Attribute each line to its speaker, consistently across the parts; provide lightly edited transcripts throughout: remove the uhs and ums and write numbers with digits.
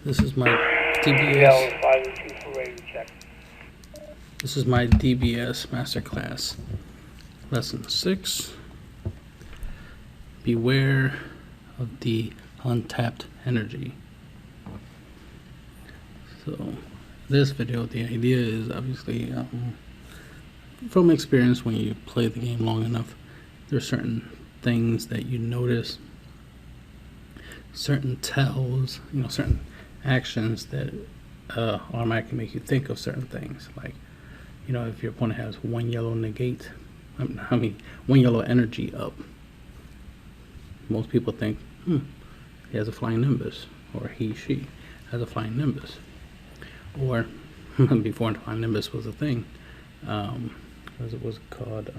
Speaker 1: This is my
Speaker 2: Dell
Speaker 1: DBS.
Speaker 2: 502 for radio check.
Speaker 1: This is my DBS Masterclass. Lesson 6. Beware of the untapped energy. So, this video, the idea is obviously from experience, when you play the game long enough, there's certain things that you notice, certain tells, certain actions that automatically make you think of certain things. Like, if your opponent has one yellow negate, one yellow energy up, most people think, he has a flying nimbus, or she has a flying nimbus. Or before flying nimbus was a thing, as it was called,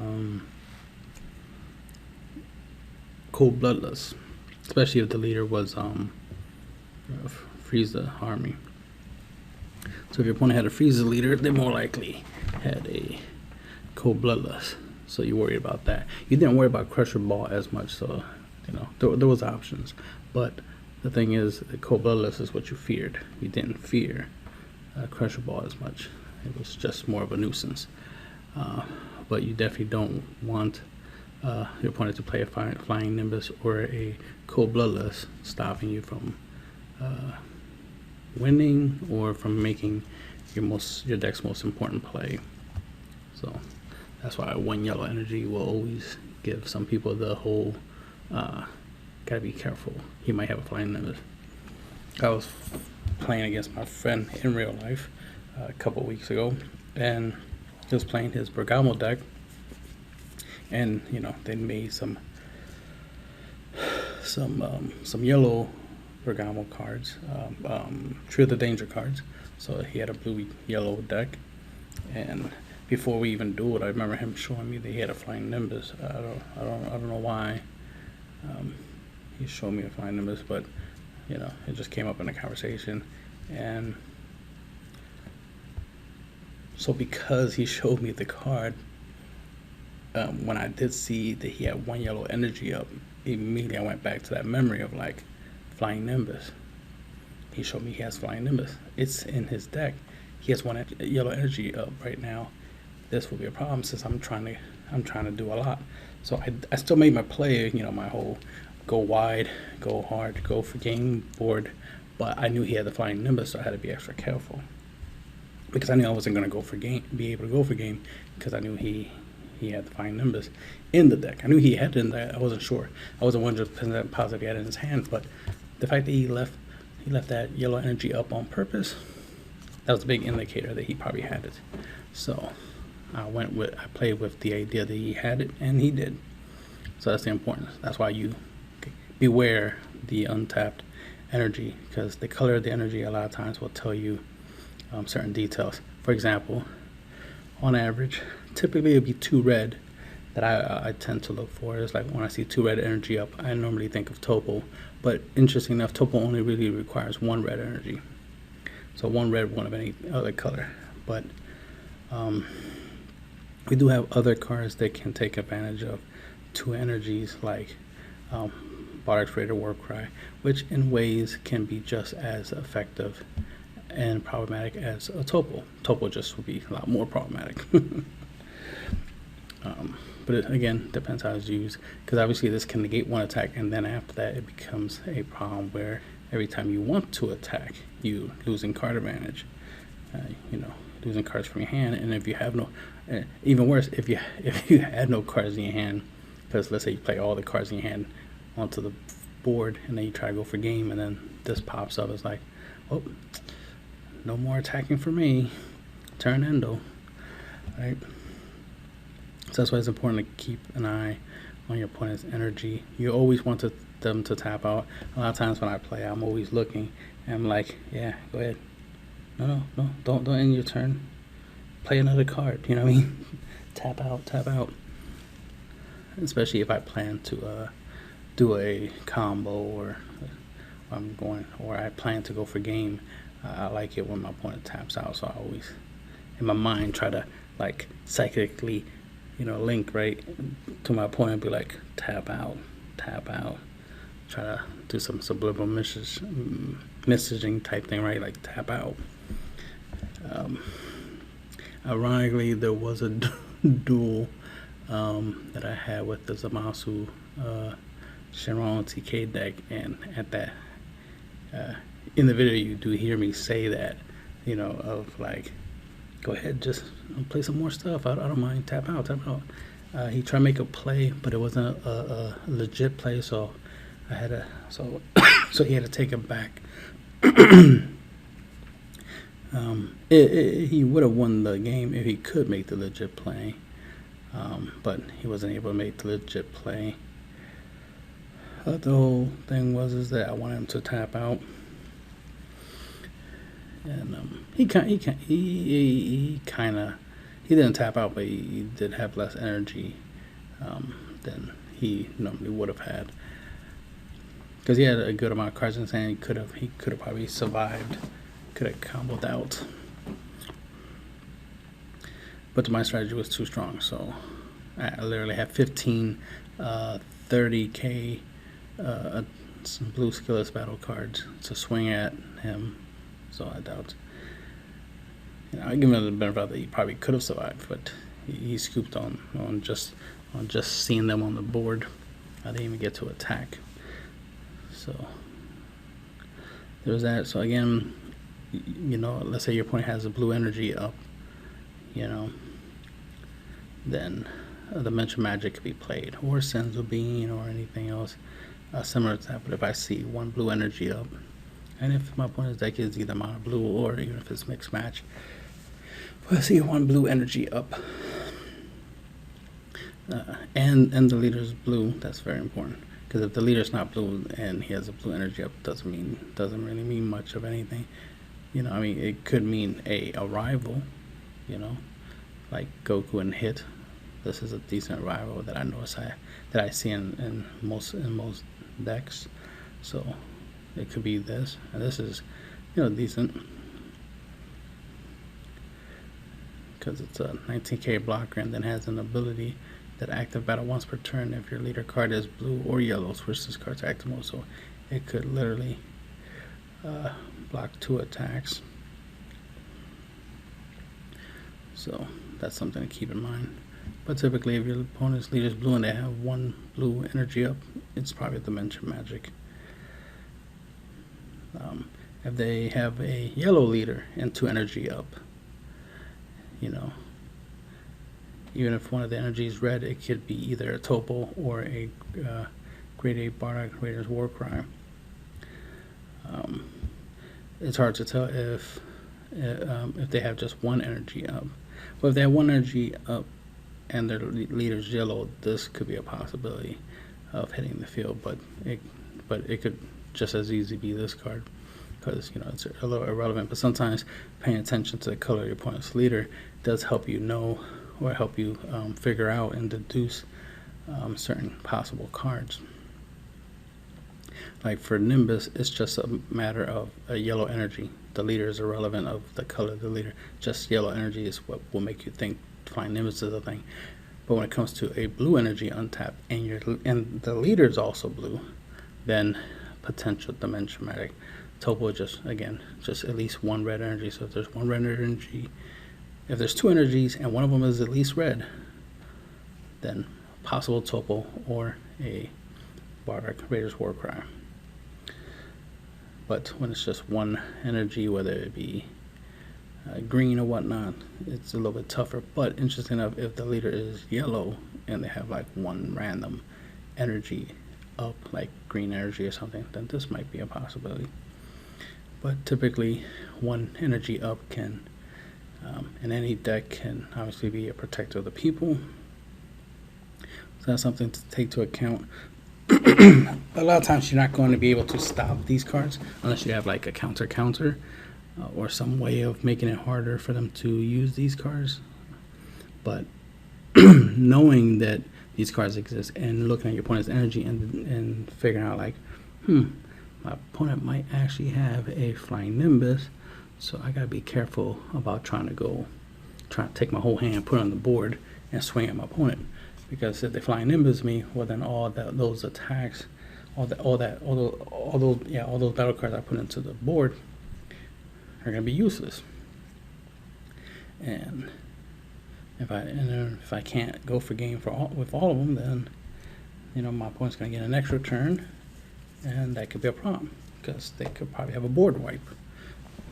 Speaker 1: cold bloodless, especially if the leader was Frieza army. So if your opponent had a Frieza leader, they more likely had a cold bloodless. So you worried about that. You didn't worry about Crusher Ball as much. So there was options. But the thing is, the cold bloodless is what you feared. You didn't fear Crusher Ball as much. It was just more of a nuisance. But you definitely don't want your opponent to play a flying nimbus or a cold bloodless, stopping you from winning or from making your deck's most important play. So that's why one yellow energy will always give some people the whole gotta be careful, he might have a flying nimbus. I was playing against my friend in real life a couple weeks ago, and he was playing his Bergamo deck, and they made some yellow Bergamo cards, True the Danger cards. So he had a blue yellow deck, and before we even dueled, I remember him showing me that he had a flying nimbus. I don't know why he showed me a flying nimbus, but it just came up in the conversation. And so because he showed me the card, when I did see that he had one yellow energy up, immediately I went back to that memory of like flying nimbus. He showed me he has flying nimbus. It's in his deck. He has one yellow energy up right now. This will be a problem since I'm trying to do a lot. So I still made my play, my whole go wide, go hard, go for game board, but I knew he had the flying nimbus, so I had to be extra careful, because I knew I wasn't going to be able to go for game, because I knew he had the flying nimbus in the deck. I knew he had it in there. I wasn't sure. I wasn't 100% positive he had it in his hand, but the fact that he left that yellow energy up on purpose, that was a big indicator that he probably had it. So I played with the idea that he had it, and he did. So that's the importance. That's why you beware the untapped energy, because the color of the energy a lot of times will tell you certain details. For example, on average, typically it'll be 2 red that I tend to look for. It's like when I see 2 red energy up, I normally think of Topo. But interesting enough, Topo only really requires 1 red energy. So 1 red, 1 of any other color. But we do have other cards that can take advantage of 2 energies, like Bardock's Raider Warcry, which in ways can be just as effective and problematic as a Topo. Topo just would be a lot more problematic. But it, again, depends how it's used, because obviously this can negate 1 attack, and then after that it becomes a problem where every time you want to attack, you losing card advantage, losing cards from your hand. And if you have no, even worse, if you had no cards in your hand, because let's say you play all the cards in your hand onto the board, and then you try to go for game, and then this pops up, it's like, oh, no more attacking for me, turn endo, right? So that's why it's important to keep an eye on your opponent's energy. You always want them to tap out. A lot of times when I play, I'm always looking, and I'm like, yeah, go ahead. No, don't end your turn. Play another card, you know what I mean? Tap out. Especially if I plan to do a combo, or I plan to go for game. I like it when my opponent taps out, so I always, in my mind, try to like psychically, link right to my opponent, be like, tap out. Try to do some subliminal messaging type thing, right? Like tap out. Ironically, there was a duel that I had with the Zamasu Shenron TK deck, and at that in the video you do hear me say that, you know, of like, go ahead, just play some more stuff. I don't mind, tap out. He tried to make a play, but it wasn't a legit play, so I had to so he had to take it back. He would have won the game if he could make the legit play, but he wasn't able to make the legit play. The whole thing is that I wanted him to tap out, and he didn't tap out, but he did have less energy than he normally would have had, because he had a good amount of cards in his hand. He could have probably survived, could have comboed out, but my strategy was too strong, so I literally had 15 30k some blue skillless battle cards to swing at him, so I doubt, you know, I give him the benefit that he probably could have survived, but he scooped on just seeing them on the board. I didn't even get to attack, so there's that. So again, you know, let's say your opponent has a blue energy up, you know, then Dimension Magic could be played, or Senzu Bean, or anything else similar to that. But if I see one blue energy up, and if my opponent's deck is either mono blue or even if it's mixed match, if I see one blue energy up, and the leader's blue, that's very important, because if the leader's not blue and he has a blue energy up, doesn't really mean much of anything. You know, I mean, it could mean a rival, you know, like Goku and Hit. This is a decent rival that I notice that I see in most decks. So it could be this, and this is, you know, decent, because it's a 19k blocker and then has an ability that active battle once per turn if your leader card is blue or yellow, switch this card to active mode. So it could literally block 2 attacks. So that's something to keep in mind. But typically, if your opponent's leader is blue and they have 1 blue energy up, it's probably Dimension Magic. If they have a yellow leader and 2 energy up, you know, even if one of the energies is red, it could be either a Topo or a Grade 8 Bardock Raider's Warcry. It's hard to tell if they have just 1 energy up. But if they have 1 energy up and their leader's yellow, this could be a possibility of hitting the field. But it could just as easily be this card, because, you know, it's a little irrelevant. But sometimes paying attention to the color of your opponent's leader does help you know, or help you figure out and deduce certain possible cards. Like for Nimbus, it's just a matter of a yellow energy. The leader is irrelevant of the color of the leader. Just yellow energy is what will make you think Flying Nimbus is a thing. But when it comes to a blue energy untapped and the leader is also blue, then potential Dimension Magic. Topo just at least 1 red energy. So if there's 1 red energy, if there's 2 energies and one of them is at least red, then possible Topo or a Bardock Raider's Warcry. But when it's just 1 energy, whether it be green or whatnot, it's a little bit tougher. But interesting enough, if the leader is yellow and they have like 1 random energy up, like green energy or something, then this might be a possibility. But typically 1 energy up can, in any deck, can obviously be a protector of the people. So that's something to take into account. A lot of times you're not going to be able to stop these cards unless you have like a counter or some way of making it harder for them to use these cards. But knowing that these cards exist and looking at your opponent's energy and figuring out like, my opponent might actually have a Flying Nimbus, so I gotta be careful about trying to take my whole hand, put it on the board, and swing at my opponent. Because if they Flying Nimbus me, well then all those attacks all those battle cards I put into the board are gonna be useless. And if I can't go for game with all of them, then my opponent's gonna get an extra turn, and that could be a problem because they could probably have a board wipe,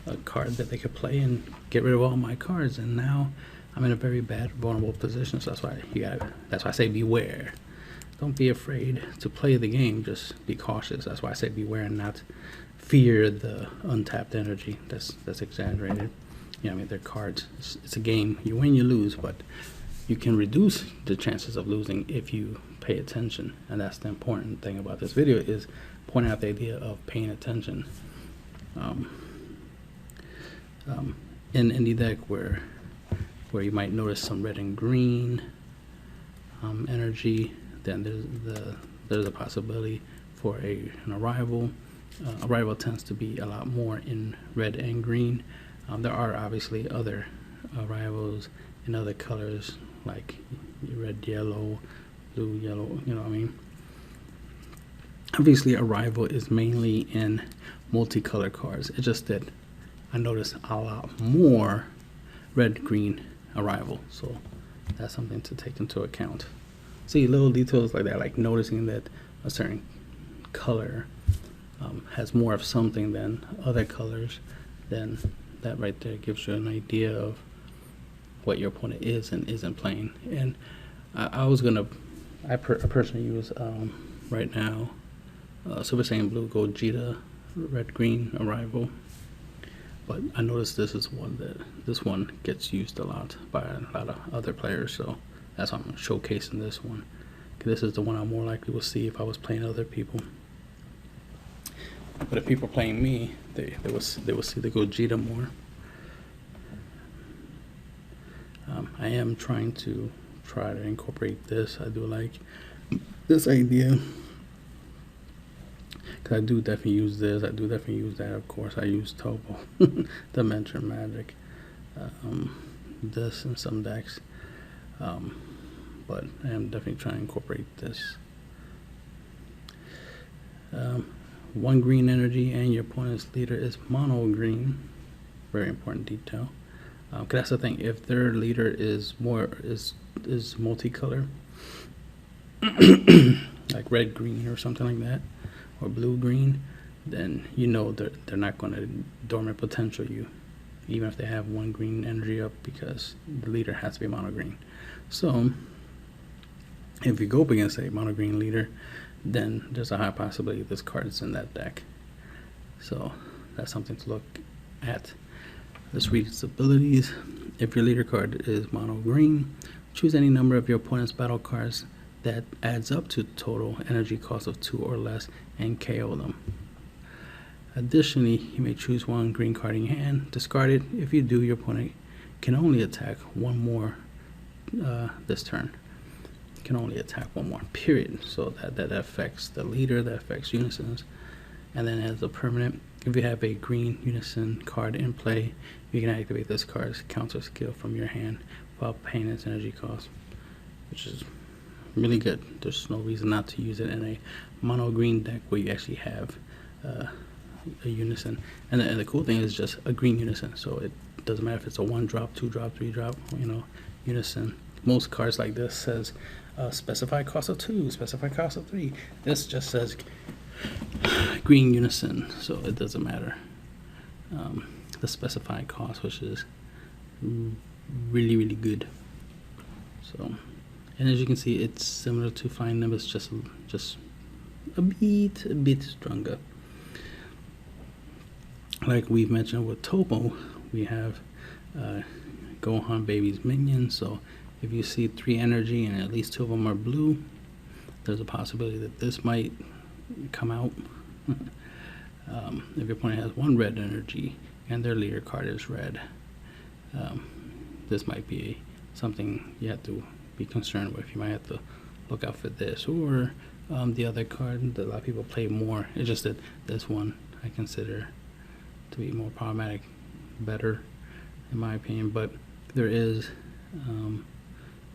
Speaker 1: a card that they could play and get rid of all my cards, and now I'm in a very bad, vulnerable position. So that's why I say beware. Don't be afraid to play the game. Just be cautious. That's why I say beware and not fear the untapped energy. That's exaggerated. They're cards. It's a game. You win, you lose, but you can reduce the chances of losing if you pay attention. And that's the important thing about this video, is pointing out the idea of paying attention. In any deck where you might notice some red and green energy, then there's a possibility for an arrival. Arrival tends to be a lot more in red and green. There are obviously other arrivals in other colors like red, yellow, blue, yellow. Obviously, arrival is mainly in multicolor cards. It's just that I notice a lot more red, green arrival. So that's something to take into account. See, little details like that, like noticing that a certain color has more of something than other colors, then that right there gives you an idea of what your opponent is and isn't playing. And I personally use right now Super Saiyan Blue Gogeta red green arrival, but I noticed this one gets used a lot by a lot of other players, so that's why I'm showcasing this one. This is the one I more likely will see if I was playing other people. But if people are playing me, they will see the Gogeta more. I am trying to incorporate this. I do like this idea, because I do definitely use this. I do definitely use that. Of course, I use Topo, Dimension Magic, this in some decks. But I am definitely trying to incorporate this. One green energy and your opponent's leader is mono green. Very important detail. Cause that's the thing. If their leader is multicolor, like red green or something like that, or blue green, then they're not going to dormant potential you, even if they have one green energy up, because the leader has to be mono green. So if you go up against a mono green leader, then there's a high possibility this card is in that deck. So that's something to look at. Let's read its abilities. If your leader card is mono green, choose any number of your opponent's battle cards that adds up to total energy cost of 2 or less and KO them. Additionally, you may choose one green card in your hand, discard it. If you do, your opponent can only attack one more this turn. Can only attack one more, period. So that affects the leader, that affects unisons. And then as a permanent, if you have a green unison card in play, you can activate this card's counter skill from your hand while paying its energy cost, which is really good. There's no reason not to use it in a mono green deck where you actually have a unison. And the cool thing is just a green unison, so it doesn't matter if it's a 1-drop, 2-drop, 3-drop, unison. Most cards like this says specified cost of 2, specified cost of 3. This just says green unison, so it doesn't matter the specified cost, which is really, really good. So, and as you can see, it's similar to Flying Nimbus, just a bit stronger. Like we've mentioned with Topo, we have Gohan Baby's minions. So if you see 3 energy and at least 2 of them are blue, there's a possibility that this might come out. If your opponent has 1 red energy and their leader card is red, this might be something you have to be concerned with. You might have to look out for this, or the other card that a lot of people play more. It's just that this one I consider to be more problematic, better in my opinion. But there is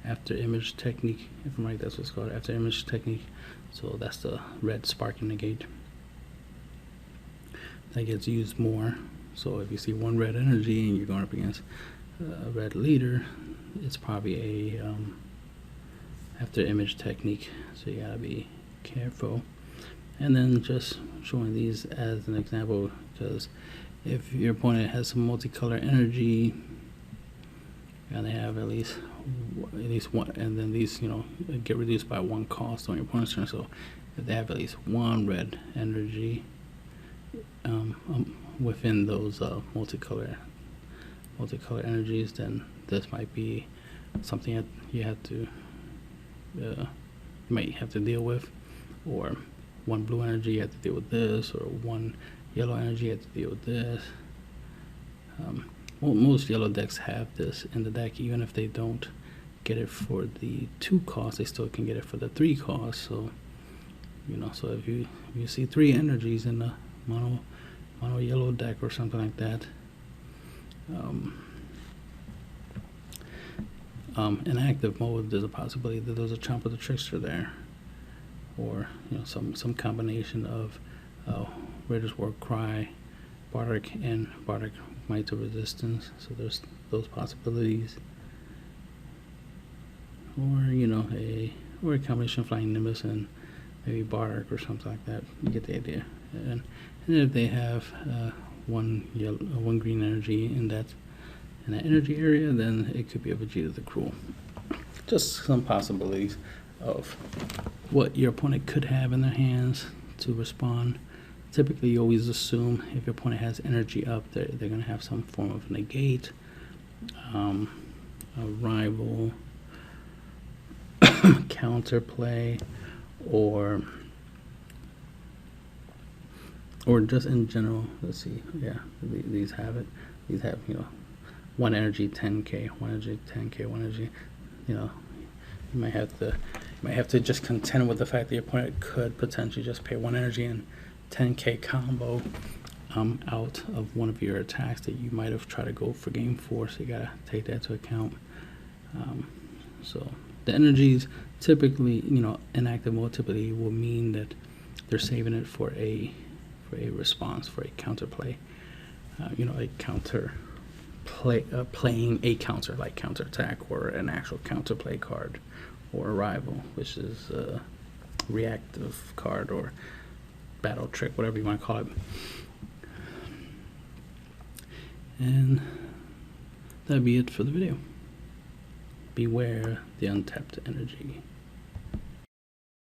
Speaker 1: after image technique. If I'm right, that's what it's called, after image technique. So that's the red sparking negate. That gets used more. So if you see one red energy and you're going up against a red leader, it's probably a after image technique. So you gotta be careful. And then just showing these as an example, because if your opponent has some multicolor energy, you're gonna have at least one, and then these, you know, get reduced by one cost on your opponent's turn. So if they have at least one red energy within those multicolor energies, then this might be something that you have to might have to deal with. Or one blue energy, you have to deal with this, or one yellow energy, you have to deal with this. Well, most yellow decks have this in the deck. Even if they don't get it for the 2 cost, they still can get it for the 3 cost. So, you know, so if you see 3 energies in the mono yellow deck or something like that, in active mode, there's a possibility that there's a Chomp of the Trickster there, or, you know, some combination of Raiders War Cry, Bardic, and Bardic Might to Resistance. So there's those possibilities, or, you know, a combination of Flying Nimbus and maybe Bardic or something like that. You get the idea. And if they have one green energy in that energy area, then it could be a Vegeta the Cruel. Just some possibilities of what your opponent could have in their hands to respond. Typically, you always assume if your opponent has energy up, they're going to have some form of negate, a rival, counterplay, or just in general. Let's see. Yeah, these have it. These have, you know, 1 energy 10k, 1 energy 10k, 1 energy. You know, you might have to just contend with the fact that your opponent could potentially just pay 1 energy and 10k combo out of one of your attacks that you might have tried to go for game 4. So you gotta take that into account. So the energies typically, you know, in active mode typically will mean that they're saving it for a response, for a counterplay. You know, a counter play, playing a counter, like counterattack, or an actual counterplay card, or a rival, which is a reactive card or battle trick, whatever you want to call it. And that'd be it for the video. Beware the untapped energy.